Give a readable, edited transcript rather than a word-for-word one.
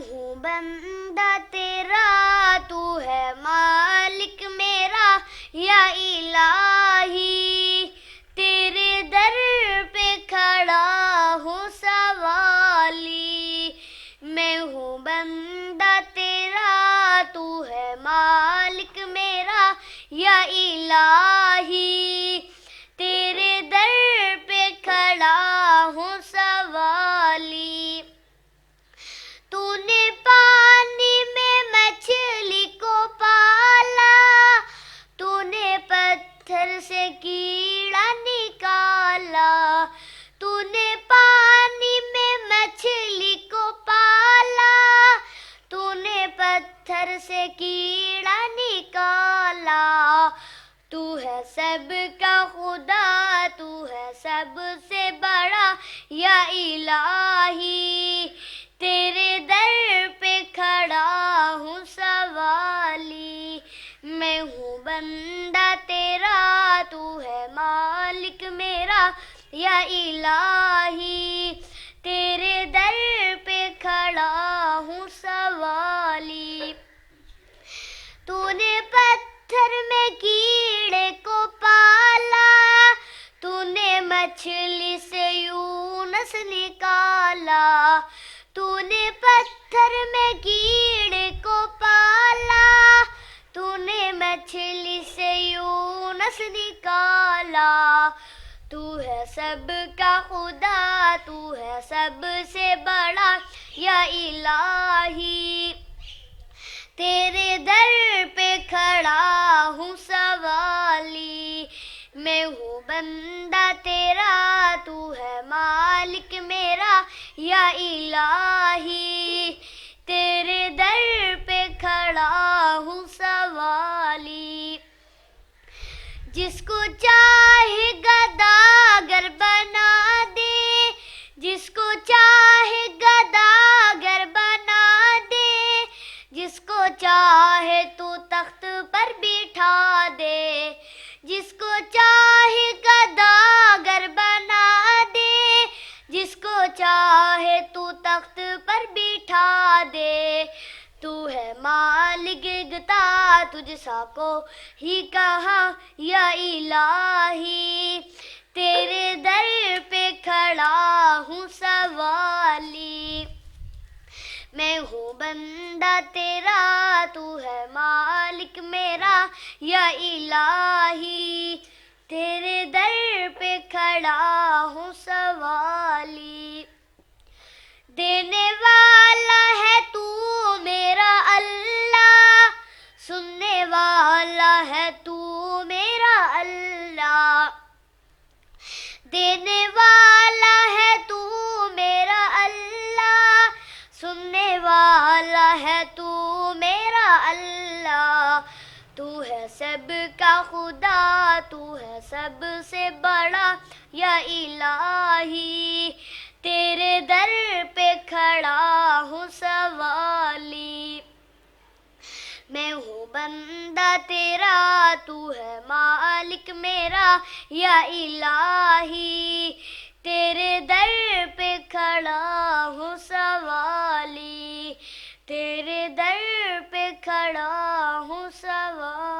हूँ बंदा तेरा, तू है मालिक मेरा या इलाही। तेरे दर पे खड़ा हूँ सवाली। मैं हूँ बंदा तेरा, तू है मालिक मेरा या इलाही। तेरे दर पे खड़ा हूँ सवाली। तूने पानी में मछली को पाला, तूने पत्थर से कीड़ा निकाला। तूने पानी में मछली को पाला, तूने पत्थर से कीड़ा निकाला। तू है सबका खुदा, तू है सबसे बड़ा या इलाही। तेरे दर पे खड़ा हूँ सवाली। मैं हूँ बंदा तेरा, तू है मालिक मेरा या इलाही। तेरे दर पे खड़ा हूँ सवाली। तूने पत्थर में कीड़े को पाला, तूने मछली से यूनुस निकाला। तूने पत्थर में कीड़े को पाला, तूने मछली से यूनुस निकाला। तू है सबका खुदा, तू है सबसे बड़ा या इलाही। तेरे दर पे खड़ा हूँ सवाली। मैं हूँ बंदा तेरा, तू है मालिक मेरा या इलाही। तेरे दर पे खड़ा हूँ सवाली। जिसको चाहे गदागर बना दे, जिसको चाहे गदागर बना दे। जिसको चाहे तू तख्त पर बिठा दे, जिसको चाहे गदागर बना दे। जिसको चाहे तू तख्त पर बिठा दे। तू है मालिक गिरता, तुझसा को ही कहा या इलाही। तेरे दर पे खड़ा हूँ सवाली। मैं हूँ बंदा तेरा, तू है मालिक मेरा या इलाही। तेरे दर पे खड़ा हूँ सवाली। देने वाला है तू मेरा अल्लाह, सुनने वाला है तू मेरा अल्लाह। देने वाला है तू मेरा अल्लाह, सुनने वाला है तू मेरा अल्लाह। तू है सबका खुदा, तू है सबसे बड़ा या इलाही। तेरे दर पे खड़ा हूँ सवाली। मैं हूँ बंदा तेरा, तू है मालिक मेरा या इलाही। तेरे दर पे खड़ा हूँ सवाली। तेरे दर पे खड़ा हूँ सवाली।